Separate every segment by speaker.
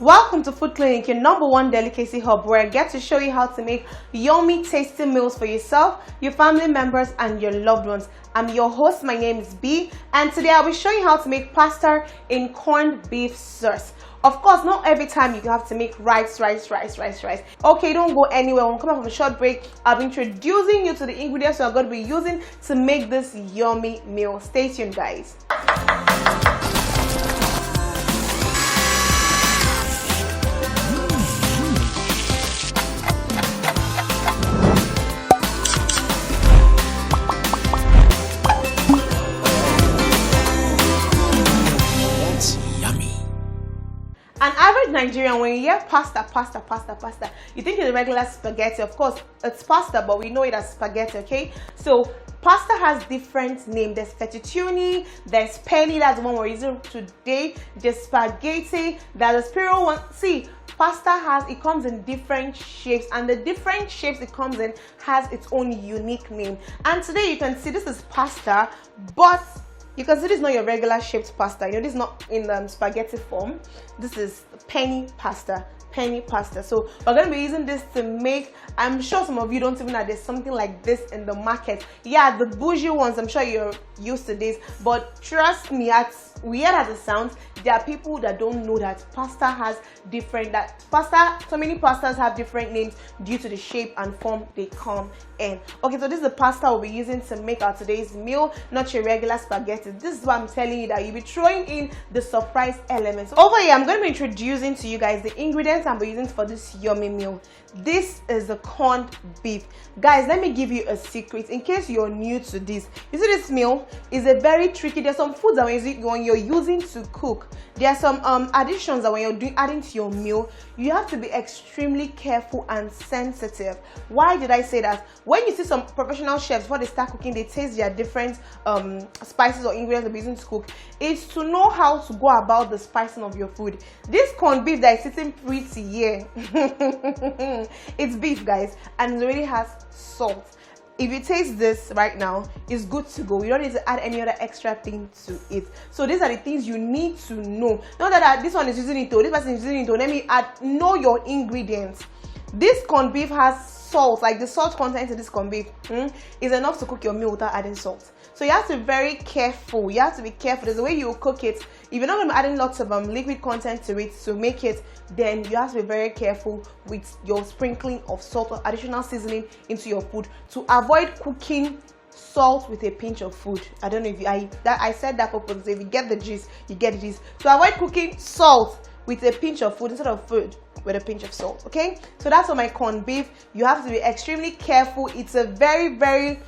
Speaker 1: Welcome to Food Clinic, your #1 delicacy hub, where I get to show you how to make yummy, tasty meals for yourself, your family members, and your loved ones. I'm your host, my name is B, and today I'll be showing you how to make pasta in corned beef sauce. Of course, not every time you have to make rice. Okay, don't go anywhere. When we come back from a short break, I'll be introducing you to the ingredients we're going to be using to make this yummy meal. Stay tuned, guys. An average Nigerian, when you hear pasta, you think it's a regular spaghetti. Of course, it's pasta, but we know it as spaghetti, okay? So, pasta has different names. There's fettuccine, there's penne, that's the one we're using today. There's spaghetti, there's a spiral one. See, pasta comes in different shapes, and the different shapes it comes in has its own unique name. And today you can see this is pasta, but you can see this is not your regular shaped pasta. You know, this is not in the spaghetti form. This is penny pasta. So we're going to be using this to make, I'm sure some of you don't even know there's something like this in the market. Yeah, the bougie ones, I'm sure you're used to this, but trust me, as weird as it sounds, there are people that don't know that pasta has so many pastas have different names due to the shape and form they come in. Okay, so this is the pasta we'll be using to make our today's meal, not your regular spaghetti. This is what I'm telling you, that you'll be throwing in the surprise elements. Over here, I'm going to be introducing to you guys the ingredients I'm using for this yummy meal. This is the corned beef. Guys, let me give you a secret in case you're new to this. You see, this meal is a very tricky. There's some foods that when you're using to cook, there are some additions that when you're adding to your meal, you have to be extremely careful and sensitive. Why did I say that? When you see some professional chefs, before they start cooking, they taste their different spices or ingredients they're using to cook. It's to know how to go about the spicing of your food. This corned beef that is sitting pretty here, it's beef, guys, and it already has salt. If you taste this right now, it's good to go. You don't need to add any other extra thing to it. So these are the things you need to know. Not that this one is using it, this person is using it. Let me know your ingredients. This corned beef has salt, like the salt content in this corned beef is enough to cook your meal without adding salt. So you have to be very careful. You have to be careful. There's a way you cook it. If you're not going to be adding lots of liquid content to it to make it, then you have to be very careful with your sprinkling of salt or additional seasoning into your food to avoid cooking salt with a pinch of food. I don't know if I said that purposely. If you get the gist, you get the gist. To avoid cooking salt with a pinch of food instead of food with a pinch of salt. Okay, so that's for my corned beef. You have to be extremely careful. It's a very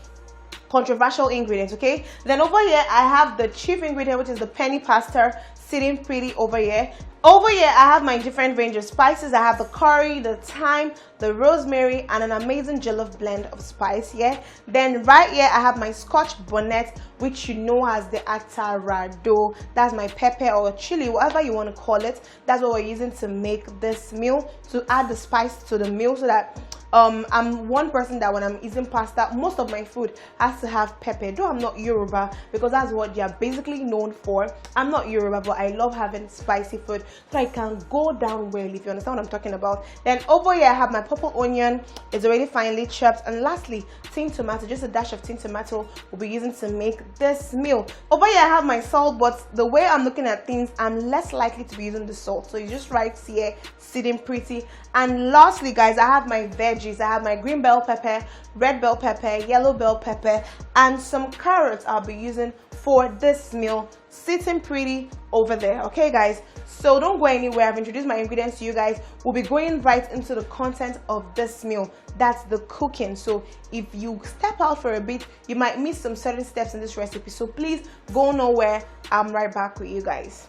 Speaker 1: controversial ingredient. Okay, then over here I have the chief ingredient, which is the penny pasta, sitting pretty over here. Over here I have my different range of spices. I have the curry, the thyme, the rosemary, and an amazing jollof blend of spice here. Then right here I have my scotch bonnet, which you know as the atarado. That's my pepper or chili, whatever you want to call it. That's what we're using to make this meal, to add the spice to the meal, so that I'm one person that when I'm eating pasta, most of my food has to have pepper. Though I'm not Yoruba, because that's what they are basically known for. I'm not Yoruba, but I love having spicy food so I can go down well, if you understand what I'm talking about. Then over here I have my purple onion. It's already finely chopped. And lastly, tin tomato, just a dash of tin tomato we'll be using to make this meal. Over here I have my salt, but the way I'm looking at things, I'm less likely to be using the salt. So you just right here, sitting pretty. And lastly, guys, I have my veggies. I have my green bell pepper, red bell pepper, yellow bell pepper, and some carrots I'll be using for this meal, sitting pretty over there. Okay, guys, so don't go anywhere. I've introduced my ingredients to you guys. We'll be going right into the content of this meal. That's the cooking. So if you step out for a bit, you might miss some certain steps in this recipe. So please go nowhere. I'm right back with you guys.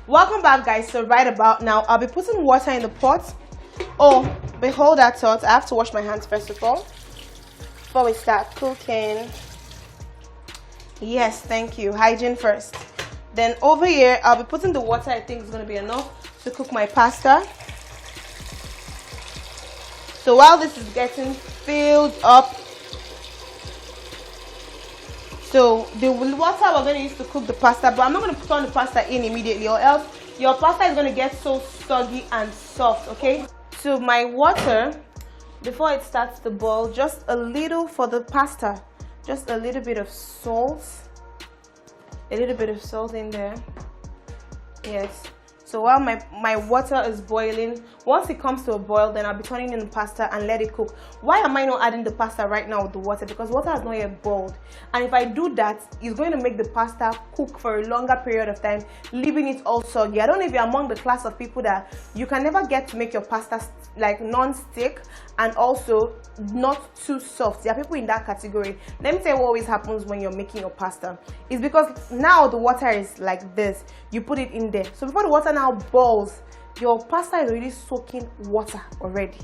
Speaker 1: Welcome back, guys. So right about now I'll be putting water in the pot. Oh, behold that thought, I have to wash my hands first of all before we start cooking. Yes, thank you. Hygiene first. Then over here I'll be putting the water I think is going to be enough to cook my pasta. So while this is getting filled up, so the water we're going to use to cook the pasta, but I'm not going to turn the pasta in immediately, or else your pasta is going to get so soggy and soft. Okay, so my water, before it starts to boil, just a little for the pasta, just a little bit of salt, in there. Yes. So while my water is boiling, once it comes to a boil, then I'll be turning in the pasta and let it cook. Why am I not adding the pasta right now with the water? Because water has not yet boiled, and if I do that, it's going to make the pasta cook for a longer period of time, leaving it all soggy. I don't know if you're among the class of people that you can never get to make your pasta like non-stick and also not too soft. There are people in that category. Let me tell you what always happens when you're making your pasta. It's because now the water is like this. You put it in there. So before the water now boils, your pasta is already soaking water already.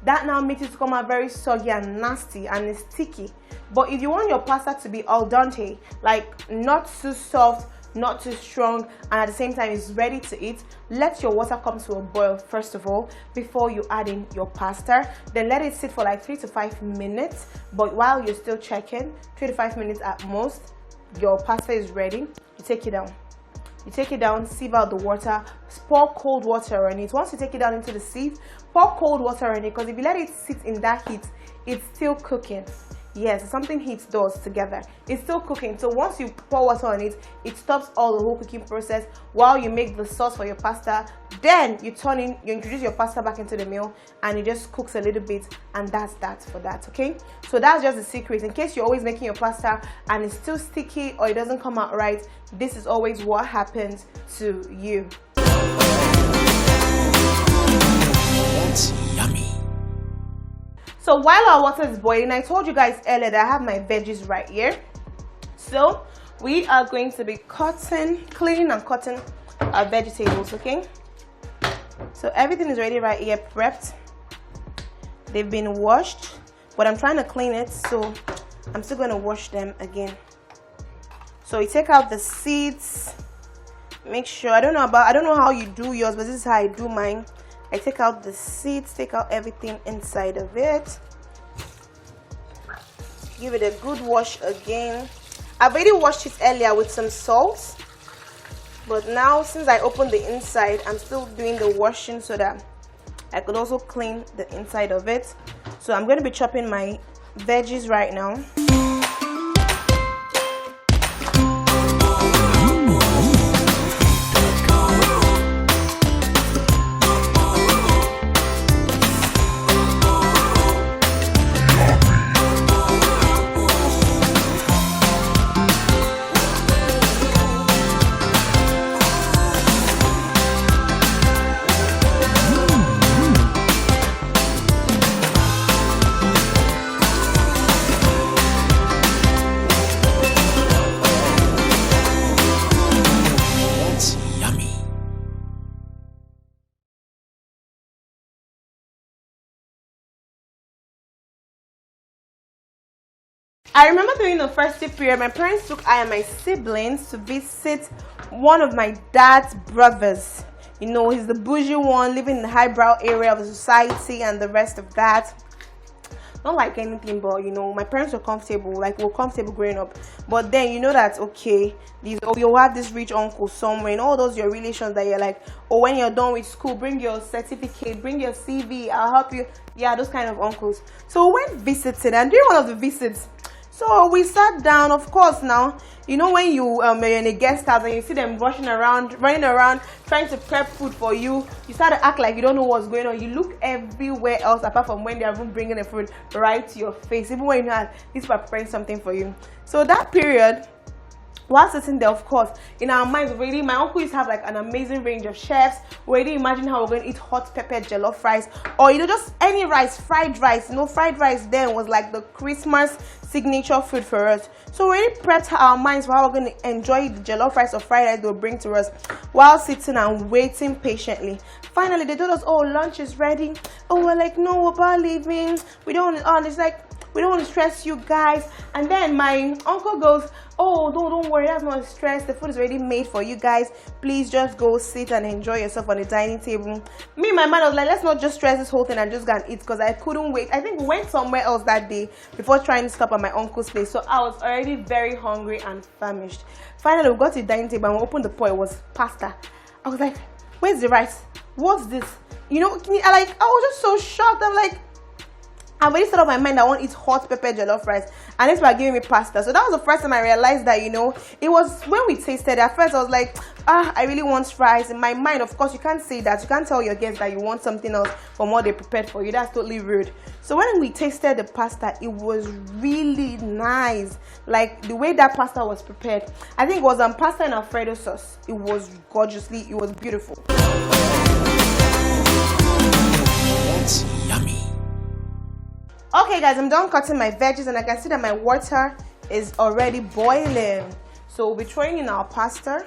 Speaker 1: That now makes it to come out very soggy and nasty and sticky. But if you want your pasta to be al dente, like not too soft, not too strong, and at the same time is ready to eat, let your water come to a boil first of all before you add in your pasta. Then let it sit for like 3 to 5 minutes. But while you're still checking, 3 to 5 minutes at most, your pasta is ready. You take it down. You take it down, sieve out the water, pour cold water on it. Once you take it down into the sieve, pour cold water on it, because if you let it sit in that heat, it's still cooking. Yes, something heat does together. It's still cooking. So once you pour water on it, it stops all the whole cooking process while you make the sauce for your pasta. Then you introduce your pasta back into the meal, and it just cooks a little bit, and that's that for that. Okay, so that's just the secret. In case you're always making your pasta and it's still sticky or it doesn't come out right, this is always what happens to you.
Speaker 2: That's yummy.
Speaker 1: So while our water is boiling, I told you guys earlier that I have my veggies right here. So we are going to be cleaning and cutting our vegetables, okay? So everything is already right here prepped. They've been washed, but I'm trying to clean it, so I'm still going to wash them again. So you take out the seeds. Make sure, I don't know how you do yours, but this is how I do mine. I take out the seeds, take out everything inside of it. Give it a good wash again. I've already washed it earlier with some salt, but now since I opened the inside, I'm still doing the washing so that I could also clean the inside of it. So I'm going to be chopping my veggies right now. I remember during the festive period, my parents took I and my siblings to visit one of my dad's brothers. You know, he's the bougie one, living in the highbrow area of the society and the rest of that. Not like anything, but you know, my parents were comfortable, like we were comfortable growing up. But then you know that, okay, you'll have this rich uncle somewhere, and all those your relations that you're like, oh, when you're done with school, bring your certificate, bring your CV, I'll help you. Yeah, those kind of uncles. So we went visiting, and during one of the visits, so we sat down. Of course, now you know when you're in a guest house and you see them running around trying to prep food for you, you start to act like you don't know what's going on. You look everywhere else apart from when they are bringing the food right to your face, even when you know that these people are preparing something for you. So that period, while sitting there, of course, in our minds already, my uncle used to have like an amazing range of chefs. We already imagine how we're going to eat hot pepper jollof rice, or you know, just any rice, fried rice. You know, fried rice then was like the Christmas signature food for us. So we already prepped our minds for how we're going to enjoy the jollof rice or fried rice they'll bring to us while sitting and waiting patiently. Finally, they told us, oh, lunch is ready. Oh, we're like, no, we're about leaving. We don't want to, it's like, we don't want to stress you guys. And then my uncle goes, oh, don't worry, that's not stress, the food is already made for you guys, please just go sit and enjoy yourself on the dining table. Me and my man was like, let's not just stress this whole thing and just go and eat, because I couldn't wait. I think we went somewhere else that day before trying to stop at my uncle's place, so I was already very hungry and famished. Finally, we got to the dining table and we opened the pot. It was pasta. I was like, where's the rice? What's this? You know, I was just so shocked. I'm like, I've already set up my mind I want to eat hot pepper jollof rice, and this was giving me pasta. So that was the first time I realized that, you know, it was when we tasted it. At first I was like, I really want rice. In my mind, of course, you can't say that. You can't tell your guests that you want something else from what they prepared for you. That's totally rude. So when we tasted the pasta, it was really nice. Like the way that pasta was prepared, I think it was pasta and Alfredo sauce. It was it was beautiful.
Speaker 2: That's yummy.
Speaker 1: Okay guys, I'm done cutting my veggies and I can see that my water is already boiling. So we'll be throwing in our pasta.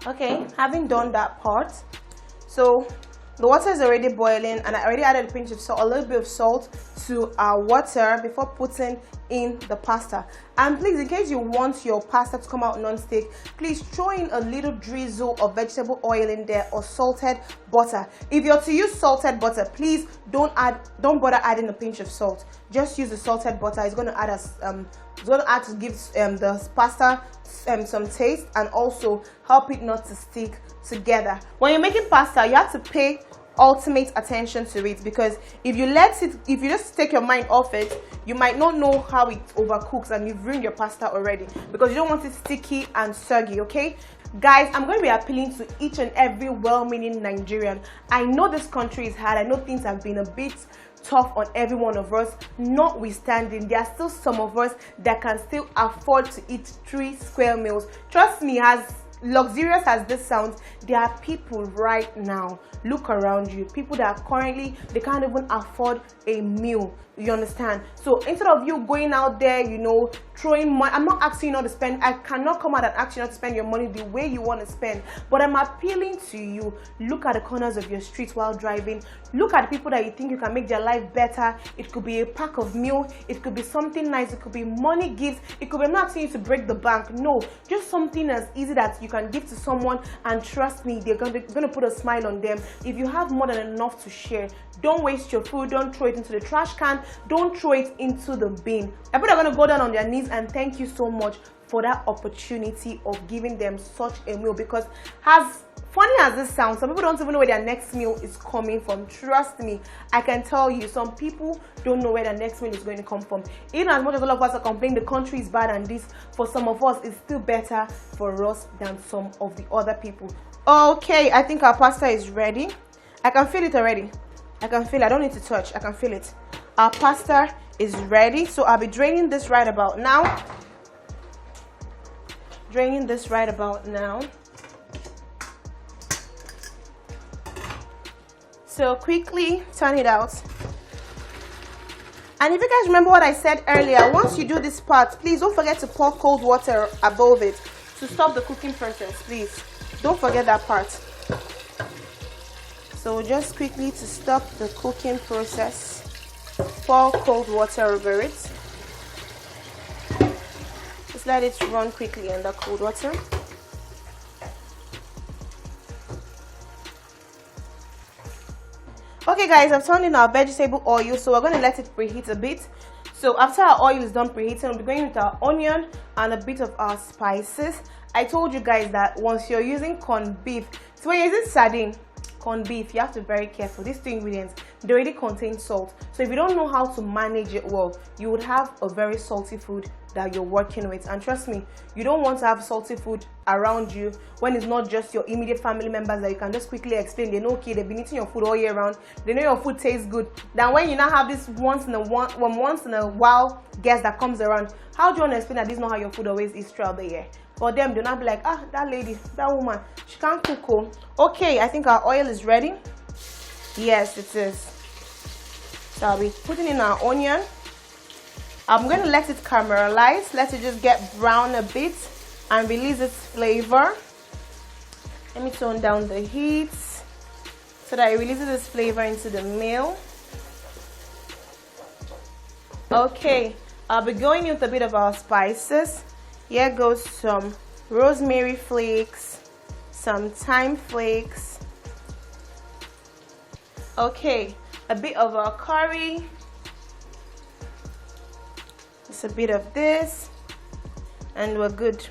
Speaker 1: Okay, having done that part, so the water is already boiling and I already added a pinch of salt, a little bit of salt to our water before putting in the pasta. And please, in case you want your pasta to come out non-stick, please throw in a little drizzle of vegetable oil in there or salted butter. If you're to use salted butter, please don't bother adding a pinch of salt. Just use the salted butter. It's going to add to give the pasta some taste and also help it not to stick together. When you're making pasta, you have to pay ultimate attention to it, because if you just take your mind off it, you might not know how it overcooks and you've ruined your pasta already, because you don't want it sticky and soggy. Okay guys, I'm going to be appealing to each and every well-meaning Nigerian. I know this country is hard. I know things have been a bit tough on every one of us. Notwithstanding, there are still some of us that can still afford to eat 3 square meals. Trust me, as luxurious as this sounds, there are people right now, look around you, people that are currently, they can't even afford a meal. You understand? So instead of you going out there, you know, throwing money, I'm not asking you not to spend. I cannot come out and ask you not to spend your money the way you want to spend, but I'm appealing to you. Look at the corners of your street while driving. Look at the people that you think you can make their life better. It could be a pack of meal, it could be something nice, it could be money gifts, it could be, I'm not asking you to break the bank, no, just something as easy that you can give to someone, and trust me, they're going to put a smile on them. If you have more than enough to share, don't waste your food, don't throw it into the trash can, don't throw it into the bin. People are going to go down on their knees and thank you so much for that opportunity of giving them such a meal, because as funny as this sounds, some people don't even know where their next meal is coming from. Trust me, I can tell you, some people don't know where their next meal is going to come from. Even as much as all of us are complaining the country is bad and this, for some of us, it's still better for us than some of the other people. Okay, I think our pasta is ready. I can feel it already. I can feel it. I don't need to touch. I can feel it. Our pasta is ready. So I'll be draining this right about now. Draining this right about now. So quickly turn it out. And if you guys remember what I said earlier, once you do this part, please don't forget to pour cold water above it to stop the cooking process. Please don't forget that part. So just quickly to stop the cooking process, pour cold water over it. Just let it run quickly in the cold water. Okay guys, I've turned in our vegetable oil, so we're going to let it preheat a bit. So after our oil is done preheating, we'll be going with our onion and a bit of our spices. I told you guys that once you're using corned beef, so when you're using sardine, corned beef, you have to be very careful. These 2 ingredients, they already contain salt. So if you don't know how to manage it well, you would have a very salty food that you're working with. And trust me, you don't want to have salty food around you when it's not just your immediate family members that you can just quickly explain. They know, okay, they've been eating your food all year round, they know your food tastes good. Then when you now have this once in a while guest that comes around, how do you want to explain that this is not how your food always is throughout the year? For them, do not be like, that lady, that woman, she can't cook. Oh. Okay, I think our oil is ready. Yes, it is. So I'll be putting in our onion. I'm going to let it caramelize. Let it just get brown a bit and release its flavor. Let me tone down the heat so that it releases its flavor into the meal. Okay, I'll be going in with a bit of our spices. Here goes some rosemary flakes, some thyme flakes. Okay, a bit of our curry. Just a bit of this, and we're good.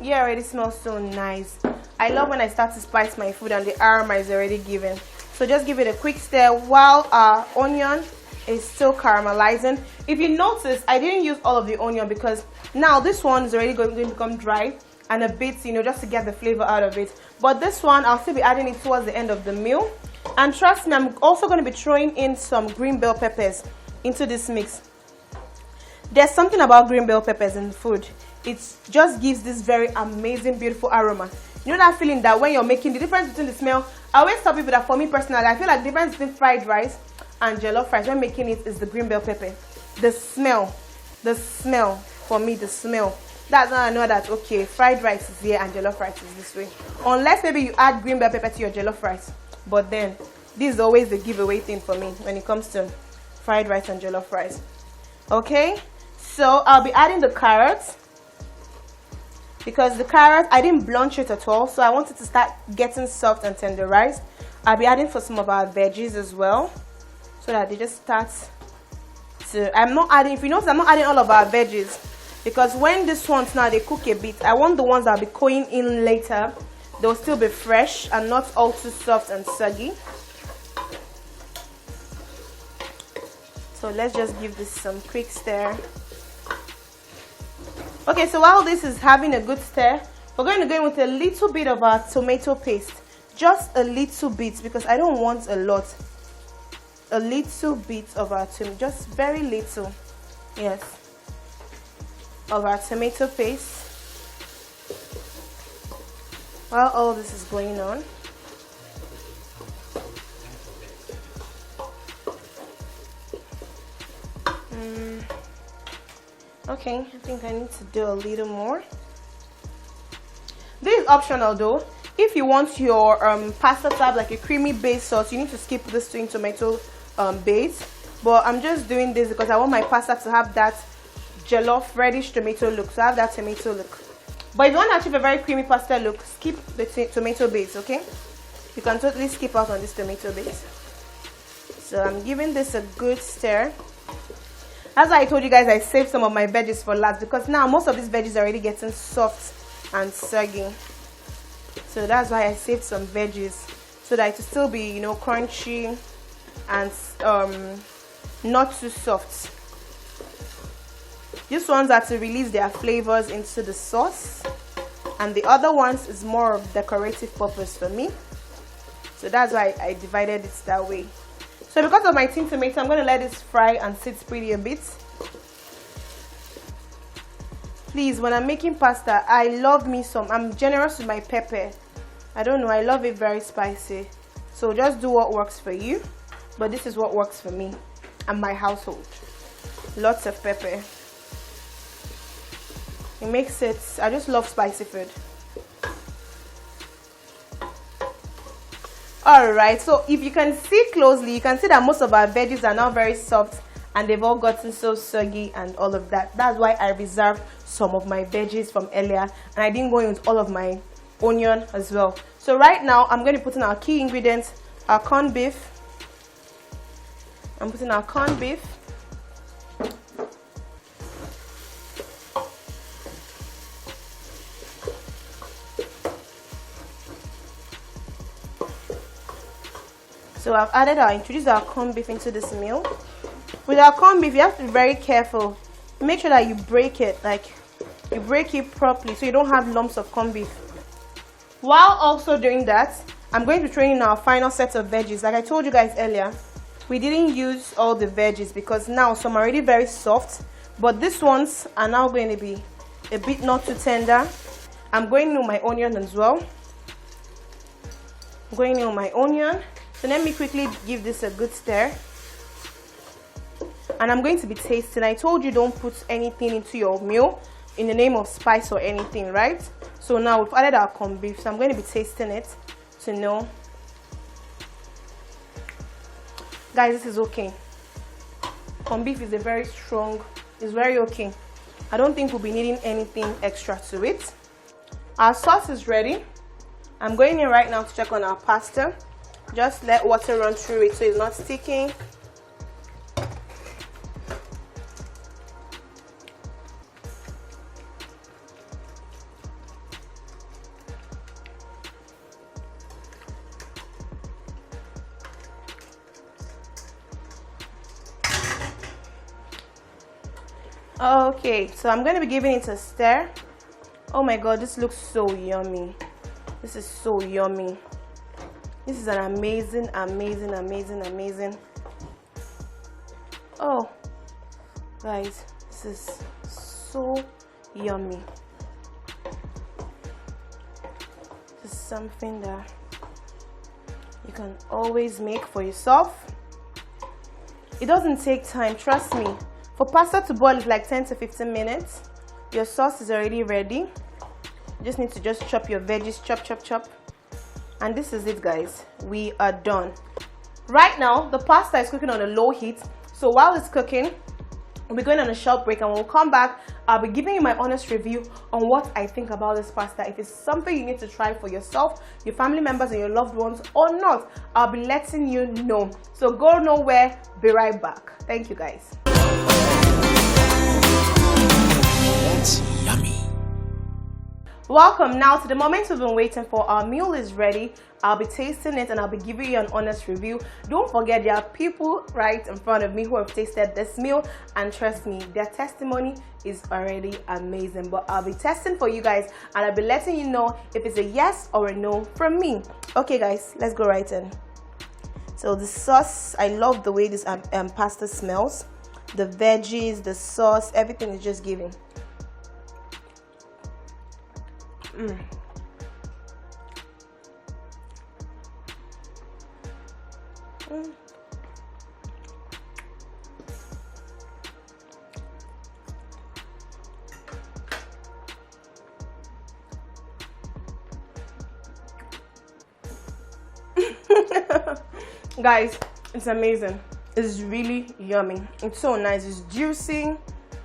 Speaker 1: Yeah, already smells so nice. I love when I start to spice my food and the aroma is already given. So just give it a quick stir while our onion is still caramelizing. If you notice, I didn't use all of the onion because now this one is already going to become dry and a bit, you know, just to get the flavor out of it. But this one, I'll still be adding it towards the end of the meal. And trust me, I'm also going to be throwing in some green bell peppers into this mix. There's something about green bell peppers in food. It just gives this very amazing, beautiful aroma. You know that feeling that when you're making the difference between the smell, I always tell people that for me personally, I feel like the difference between fried rice and jollof rice when making it is the green bell pepper. The smell, for me, the smell. That's how I know that, okay, fried rice is here and jollof rice is this way. Unless maybe you add green bell pepper to your jollof rice. But then, this is always the giveaway thing for me when it comes to fried rice and jollof rice. Okay, so I'll be adding the carrots. Because the carrot, I didn't blanch it at all, so I wanted to start getting soft and tenderized. I'll be adding for some of our veggies as well, so that they just start to, I'm not adding, if you notice, I'm not adding all of our veggies, because when these ones now, they cook a bit, I want the ones that will be going in later, they'll still be fresh and not all too soft and soggy. So let's just give this some quick stir. Okay, so while this is having a good stir, we're going to go in with a little bit of our tomato paste. Just a little bit, because I don't want a lot. A little bit of our tomato, just very little, yes, of our tomato paste. While all this is going on, okay, I think I need to do a little more. This is optional though. If you want your pasta to have like a creamy base sauce, you need to skip this twin tomato base. But I'm just doing this because I want my pasta to have that jollof reddish tomato look. So I have that tomato look. But if you want to achieve a very creamy pasta look, skip the tomato base, okay? You can totally skip out on this tomato base. So I'm giving this a good stir. As I told you guys, I saved some of my veggies for last because now most of these veggies are already getting soft and soggy. So that's why I saved some veggies so that it will still be, you know, crunchy and not too soft. These ones are to release their flavors into the sauce, and the other ones is more of decorative purpose for me. So that's why I divided it that way. So because of my tin tomato, I'm going to let this fry and sit pretty a bit. Please, when I'm making pasta, I love me some. I'm generous with my pepper. I don't know, I love it very spicy. So just do what works for you. But this is what works for me and my household. Lots of pepper. It makes it, I just love spicy food. Alright, so if you can see closely, you can see that most of our veggies are now very soft and they've all gotten so soggy and all of that. That's why I reserved some of my veggies from earlier and I didn't go in with all of my onion as well. So right now, I'm going to put in our key ingredients, our corned beef. I'm putting our corned beef. So I've introduced our corned beef into this meal. With our corned beef, you have to be very careful. Make sure that you break it, like you break it properly so you don't have lumps of corned beef. While also doing that, I'm going to throw in our final set of veggies. Like I told you guys earlier, we didn't use all the veggies because now some are already very soft, but these ones are now going to be a bit not too tender. I'm going in with my onion as well. I'm going in with my onion. So let me quickly give this a good stir. And I'm going to be tasting. I told you don't put anything into your meal in the name of spice or anything, right? So now we've added our corned beef. So I'm going to be tasting it to know. Guys, this is okay. corned beef is a very strong, it's very okay. I don't think we'll be needing anything extra to it. Our sauce is ready. I'm going in right now to check on our pasta. Just let water run through it so it's not sticking. Okay, so I'm going to be giving it a stir. Oh my god, this looks so yummy. This is so yummy. This is an amazing. Oh, guys, this is so yummy. This is something that you can always make for yourself. It doesn't take time, trust me. For pasta to boil, it's like 10 to 15 minutes. Your sauce is already ready. You just need to just chop your veggies, chop. And this is it, guys. We are done. Right now, the pasta is cooking on a low heat. So while it's cooking, we're going on a short break, and when we'll come back, I'll be giving you my honest review on what I think about this pasta. If it's something you need to try for yourself, your family members, and your loved ones or not, I'll be letting you know. So go nowhere, be right back. Thank you, guys.
Speaker 2: That's yummy.
Speaker 1: Welcome now to the moment we've been waiting for. Our meal is ready. I'll be tasting it and I'll be giving you an honest review. Don't forget, there are people right in front of me who have tasted this meal, and trust me, their testimony is already amazing. But I'll be testing for you guys, and I'll be letting you know if it's a yes or a no from me. Okay guys, let's go right in. So the sauce, I love the way this pasta smells. The veggies, the sauce, everything is just giving. Guys, it's amazing. It's really yummy. It's so nice. It's juicy,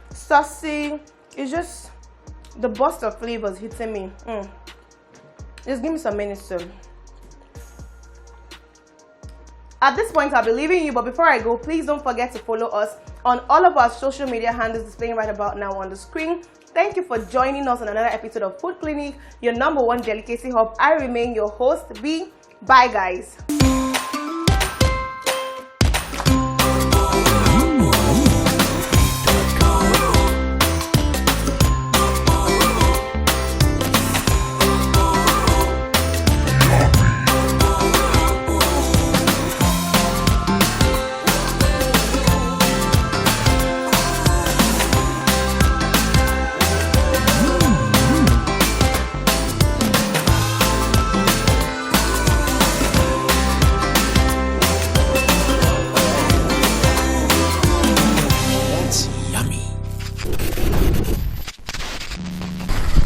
Speaker 1: saucy. It's just the burst of flavors hitting me. Just give me some minutes too. At this point, I'll be leaving you, but before I go, please don't forget to follow us on all of our social media handles displaying right about now on the screen. Thank you for joining us on another episode of Food Clinic, your #1 delicacy hub. I remain your host, B. Bye, guys.